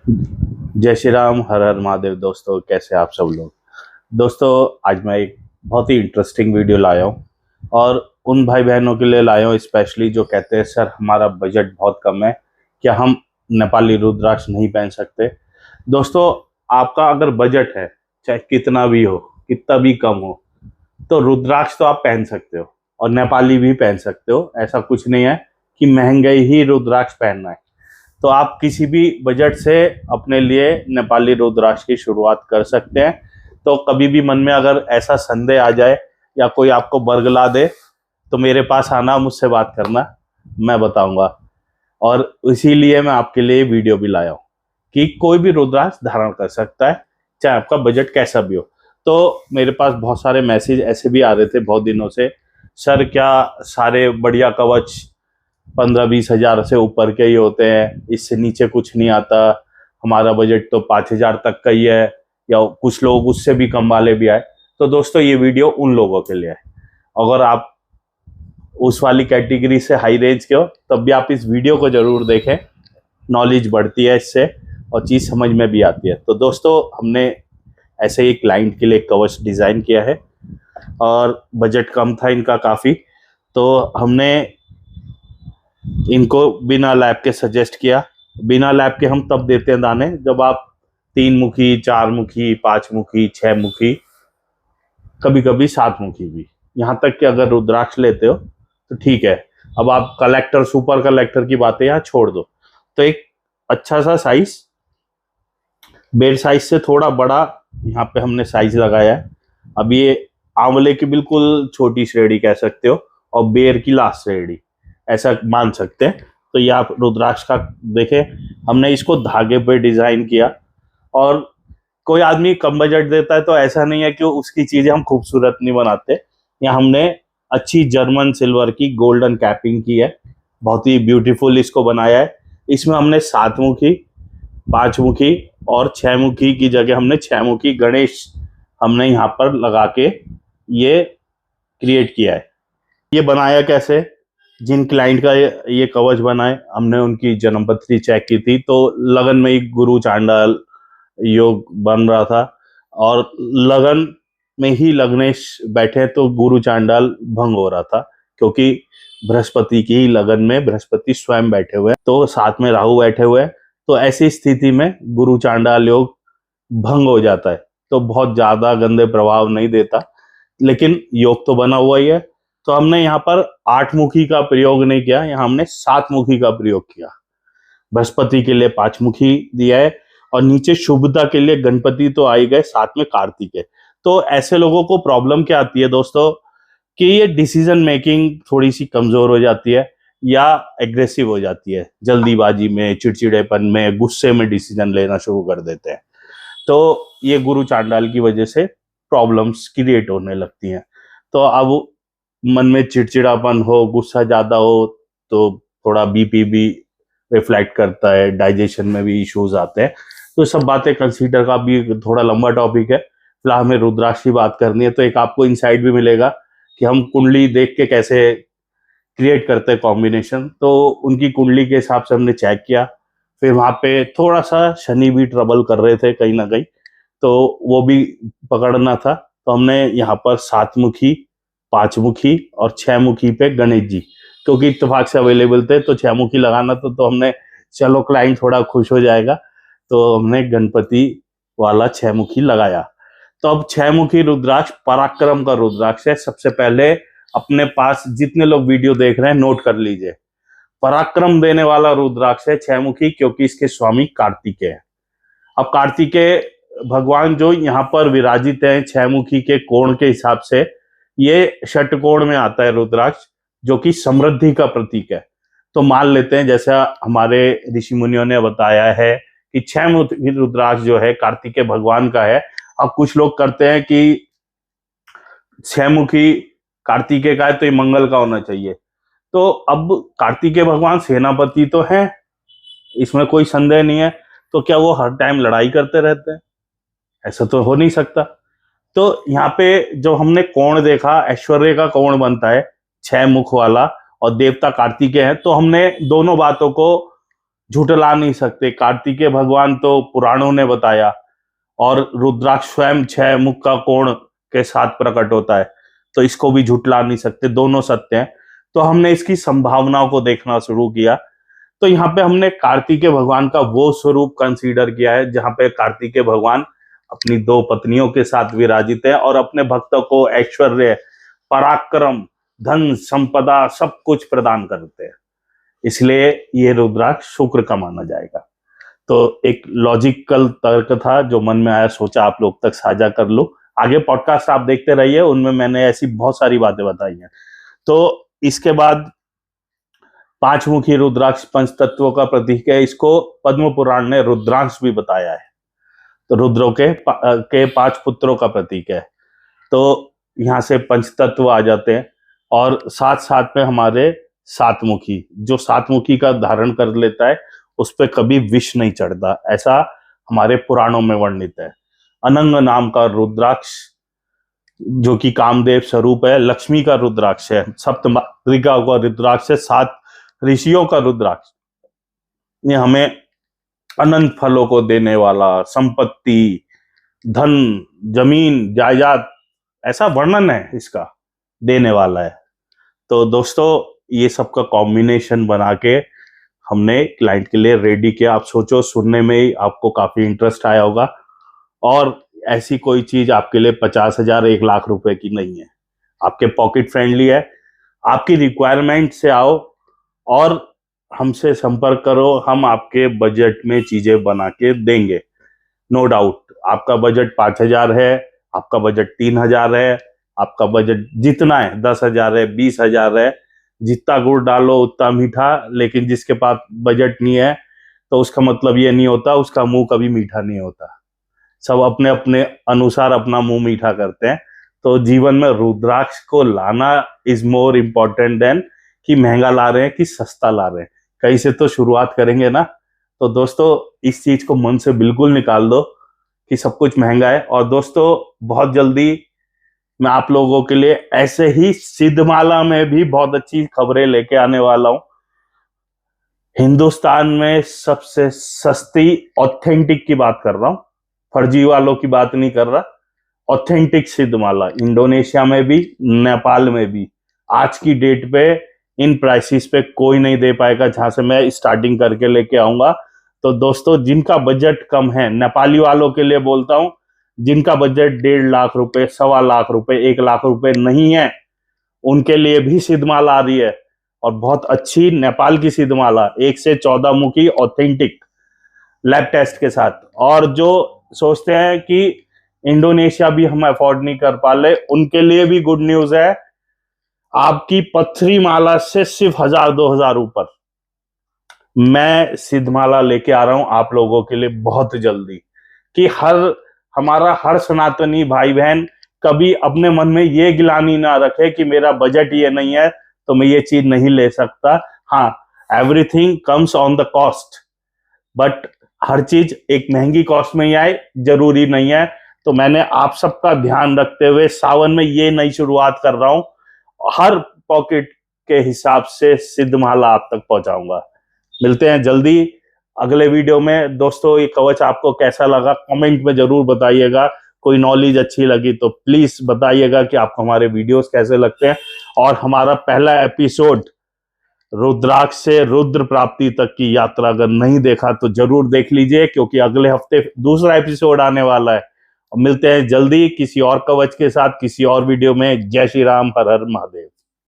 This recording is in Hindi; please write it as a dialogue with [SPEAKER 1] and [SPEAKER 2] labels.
[SPEAKER 1] जय श्री राम, हर हर महादेव। दोस्तों, कैसे आप सब लोग। दोस्तों, आज मैं एक बहुत ही इंटरेस्टिंग वीडियो लाया हूँ और उन भाई बहनों के लिए लाया हूँ स्पेशली जो कहते हैं सर हमारा बजट बहुत कम है, क्या हम नेपाली रुद्राक्ष नहीं पहन सकते। दोस्तों, आपका अगर बजट है, चाहे कितना भी हो, कितना भी कम हो, तो रुद्राक्ष तो आप पहन सकते हो और नेपाली भी पहन सकते हो। ऐसा कुछ नहीं है कि महंगे ही रुद्राक्ष पहनना है। तो आप किसी भी बजट से अपने लिए नेपाली रुद्राक्ष की शुरुआत कर सकते हैं। तो कभी भी मन में अगर ऐसा संदेह आ जाए या कोई आपको बरगला दे तो मेरे पास आना, मुझसे बात करना, मैं बताऊंगा। और इसीलिए मैं आपके लिए वीडियो भी लाया हूँ कि कोई भी रुद्राक्ष धारण कर सकता है, चाहे आपका बजट कैसा भी हो। तो मेरे पास बहुत सारे मैसेज ऐसे भी आ रहे थे बहुत दिनों से, सर क्या सारे बढ़िया कवच 15-20 हज़ार से ऊपर के ही होते हैं, इससे नीचे कुछ नहीं आता, हमारा बजट तो 5 हज़ार तक का ही है, या कुछ लोग उससे भी कम वाले भी आए। तो दोस्तों, ये वीडियो उन लोगों के लिए है। अगर आप उस वाली कैटेगरी से हाई रेंज के हो तब भी आप इस वीडियो को जरूर देखें, नॉलेज बढ़ती है इससे और चीज़ समझ में भी आती है। तो दोस्तों, हमने ऐसे ही क्लाइंट के लिए कवच डिज़ाइन किया है और बजट कम था इनका काफ़ी, तो हमने इनको बिना लैब के सजेस्ट किया। बिना लैब के हम तब देते हैं दाने जब आप 3 मुखी, 4 मुखी, 5 मुखी, 6 मुखी, कभी कभी 7 मुखी भी, यहाँ तक कि अगर रुद्राक्ष लेते हो तो ठीक है। अब आप कलेक्टर, सुपर कलेक्टर की बातें यहाँ छोड़ दो। तो एक अच्छा सा साइज, बेर साइज से थोड़ा बड़ा यहाँ पे हमने साइज लगाया है। अब ये आंवले की बिल्कुल छोटी श्रेणी कह सकते हो और बेर की लास्ट श्रेणी ऐसा मान सकते हैं। तो ये आप रुद्राक्ष का देखें, हमने इसको धागे पे डिजाइन किया। और कोई आदमी कम बजट देता है तो ऐसा नहीं है कि उसकी चीजें हम खूबसूरत नहीं बनाते। यहाँ हमने अच्छी जर्मन सिल्वर की गोल्डन कैपिंग की है, बहुत ही ब्यूटीफुल इसको बनाया है। इसमें हमने 7 मुखी, 5 मुखी और 6 मुखी की जगह हमने 6 मुखी गणेश हमने यहाँ पर लगा के ये क्रिएट किया है। ये बनाया कैसे, जिन क्लाइंट का ये कवच बनाए, हमने उनकी जन्मपत्री चेक की थी तो लगन में ही गुरु चांडाल योग बन रहा था और लगन में ही लग्नेश बैठे तो गुरु चांडाल भंग हो रहा था, क्योंकि बृहस्पति की ही लगन में बृहस्पति स्वयं बैठे हुए हैं, तो साथ में राहु बैठे हुए हैं। तो ऐसी स्थिति में गुरु चांडाल योग भंग हो जाता है, तो बहुत ज्यादा गंदे प्रभाव नहीं देता, लेकिन योग तो बना हुआ ही है। तो हमने यहाँ पर 8 मुखी का प्रयोग नहीं किया, यहाँ हमने 7 मुखी का प्रयोग किया। बृहस्पति के लिए 5 मुखी दिया है और नीचे शुभता के लिए गणपति तो आ ही गए, साथ में कार्तिक है। तो ऐसे लोगों को प्रॉब्लम क्या आती है दोस्तों, कि ये डिसीजन मेकिंग थोड़ी सी कमजोर हो जाती है या एग्रेसिव हो जाती है, जल्दीबाजी में, चिड़चिड़ेपन में, गुस्से में डिसीजन लेना शुरू कर देते हैं। तो ये गुरु चांडाल की वजह से प्रॉब्लम्स क्रिएट होने लगती हैं। तो अब मन में चिड़चिड़ापन हो, गुस्सा ज्यादा हो, तो थोड़ा बीपी भी रिफ्लेक्ट करता है, डाइजेशन में भी इश्यूज आते हैं। तो सब बातें कंसीडर का भी थोड़ा लंबा टॉपिक है, फिलहाल हमें रुद्राक्ष की बात करनी है। तो एक आपको इंसाइट भी मिलेगा कि हम कुंडली देख के कैसे क्रिएट करते हैं कॉम्बिनेशन। तो उनकी कुंडली के हिसाब से हमने चेक किया, फिर वहां पे थोड़ा सा शनि भी ट्रबल कर रहे थे कहीं ना कहीं, तो वो भी पकड़ना था। तो हमने यहाँ पर 7 मुखी, 5 मुखी और 6 मुखी पे गणेश जी, क्योंकि इत्तेफाक से अवेलेबल थे, तो 6 मुखी लगाना तो हमने चलो क्लाइंट थोड़ा खुश हो जाएगा, तो हमने गणपति वाला 6 मुखी लगाया। तो अब 6 मुखी रुद्राक्ष पराक्रम का रुद्राक्ष है। सबसे पहले अपने पास जितने लोग वीडियो देख रहे हैं नोट कर लीजिए, पराक्रम देने वाला रुद्राक्ष है 6 मुखी, क्योंकि इसके स्वामी कार्तिकेय है। अब कार्तिकेय भगवान जो यहाँ पर विराजित हैं 6 मुखी के कोण के हिसाब से, ये षटकोण में आता है रुद्राक्ष, जो कि समृद्धि का प्रतीक है। तो मान लेते हैं जैसा हमारे ऋषि मुनियों ने बताया है कि 6 मुखी रुद्राक्ष जो है कार्तिकेय भगवान का है। अब कुछ लोग करते हैं कि 6 मुखी कार्तिकेय का है तो ये मंगल का होना चाहिए। तो अब कार्तिकेय भगवान सेनापति तो हैं, इसमें कोई संदेह नहीं है, तो क्या वो हर टाइम लड़ाई करते रहते हैं? ऐसा तो हो नहीं सकता। तो यहाँ पे जो हमने कोण देखा, ऐश्वर्य का कोण बनता है 6 मुख वाला और देवता कार्तिकेय है, तो हमने दोनों बातों को झुठला नहीं सकते। कार्तिकेय भगवान तो पुराणों ने बताया, और रुद्राक्ष स्वयं 6 मुख का कोण के साथ प्रकट होता है, तो इसको भी झुठला नहीं सकते, दोनों सत्य हैं। तो हमने इसकी संभावनाओं को देखना शुरू किया। तो यहाँ पे हमने कार्तिकेय भगवान का वो स्वरूप कंसीडर किया है जहां पे कार्तिकेय भगवान अपनी 2 पत्नियों के साथ विराजित है और अपने भक्तों को ऐश्वर्य, पराक्रम, धन, संपदा सब कुछ प्रदान करते हैं। इसलिए ये रुद्राक्ष शुक्र का माना जाएगा। तो एक लॉजिकल तर्क था जो मन में आया, सोचा आप लोग तक साझा कर लो। आगे पॉडकास्ट आप देखते रहिए, उनमें मैंने ऐसी बहुत सारी बातें बताई हैं। तो इसके बाद 5 मुखी रुद्राक्ष पंच तत्वों का प्रतीक है। इसको पद्म पुराण ने रुद्रांश भी बताया है। तो रुद्रों के 5 पुत्रों का प्रतीक है। तो यहाँ से पंच तत्व आ जाते हैं, और साथ साथ में हमारे 7 मुखी, जो 7 मुखी का धारण कर लेता है उस पर कभी विष नहीं चढ़ता, ऐसा हमारे पुराणों में वर्णित है। अनंग नाम का रुद्राक्ष जो कि कामदेव स्वरूप है, लक्ष्मी का रुद्राक्ष है, सप्तमातृका का रुद्राक्ष है, 7 ऋषियों का रुद्राक्ष। ये हमें अनंत फलों को देने वाला, संपत्ति, धन, जमीन, जायदाद, ऐसा वर्णन है इसका, देने वाला है। तो दोस्तों ये सब का कॉम्बिनेशन बना के हमने क्लाइंट के लिए रेडी किया। आप सोचो, सुनने में ही आपको काफी इंटरेस्ट आया होगा, और ऐसी कोई चीज आपके लिए 50,000 1 लाख रुपए की नहीं है, आपके पॉकेट फ्रेंडली है। आपकी रिक्वायरमेंट से आओ और हमसे संपर्क करो, हम आपके बजट में चीजें बना के देंगे। नो डाउट, आपका बजट 5,000 है, आपका बजट 3,000 है, आपका बजट जितना है 10,000 है, 20,000 है, जितना गुड़ डालो उतना मीठा। लेकिन जिसके पास बजट नहीं है तो उसका मतलब ये नहीं होता उसका मुंह कभी मीठा नहीं होता। सब अपने अपने अनुसार अपना मुंह मीठा करते हैं। तो जीवन में रुद्राक्ष को लाना इज मोर इम्पोर्टेंट देन कि महंगा ला रहे हैं कि सस्ता ला रहे हैं। कहीं से तो शुरुआत करेंगे ना। तो दोस्तों इस चीज को मन से बिल्कुल निकाल दो कि सब कुछ महंगा है। और दोस्तों बहुत जल्दी मैं आप लोगों के लिए ऐसे ही सिद्धमाला में भी बहुत अच्छी खबरें लेके आने वाला हूं। हिंदुस्तान में सबसे सस्ती ऑथेंटिक की बात कर रहा हूं, फर्जी वालों की बात नहीं कर रहा। ऑथेंटिक सिद्धमाला इंडोनेशिया में भी, नेपाल में भी आज की डेट पे इन प्राइसेस पे कोई नहीं दे पाएगा जहां से मैं स्टार्टिंग करके लेके आऊंगा। तो दोस्तों जिनका बजट कम है, नेपाली वालों के लिए बोलता हूं, जिनका बजट 1.5 लाख रुपए, 1.25 लाख रुपए, 1 लाख रुपए नहीं है, उनके लिए भी सिद्धमाला आ रही है, और बहुत अच्छी नेपाल की सिद्धमाला, 1 से 14 मुखी ऑथेंटिक लैब टेस्ट के साथ। और जो सोचते हैं कि इंडोनेशिया भी हम अफोर्ड नहीं कर पा रहे, उनके लिए भी गुड न्यूज है। आपकी पत्थरी माला से सिर्फ 1,000-2,000 ऊपर मैं सिद्धमाला लेके आ रहा हूं आप लोगों के लिए बहुत जल्दी, कि हमारा हर सनातनी भाई बहन कभी अपने मन में ये गिलानी ना रखे कि मेरा बजट ये नहीं है तो मैं ये चीज नहीं ले सकता। हाँ, everything comes on the cost, but हर चीज एक महंगी कॉस्ट में ही आए जरूरी नहीं है। तो मैंने आप सबका ध्यान रखते हुए सावन में ये नई शुरुआत कर रहा हूं, हर पॉकेट के हिसाब से सिद्धमाला आप तक पहुंचाऊंगा। मिलते हैं जल्दी अगले वीडियो में। दोस्तों ये कवच आपको कैसा लगा कमेंट में जरूर बताइएगा। कोई नॉलेज अच्छी लगी तो प्लीज बताइएगा कि आपको हमारे वीडियोस कैसे लगते हैं। और हमारा पहला एपिसोड रुद्राक्ष से रुद्र प्राप्ति तक की यात्रा अगर नहीं देखा तो जरूर देख लीजिए, क्योंकि अगले हफ्ते दूसरा एपिसोड आने वाला है। मिलते हैं जल्दी किसी और कवच के साथ, किसी और वीडियो में। जय श्री राम, हर हर महादेव।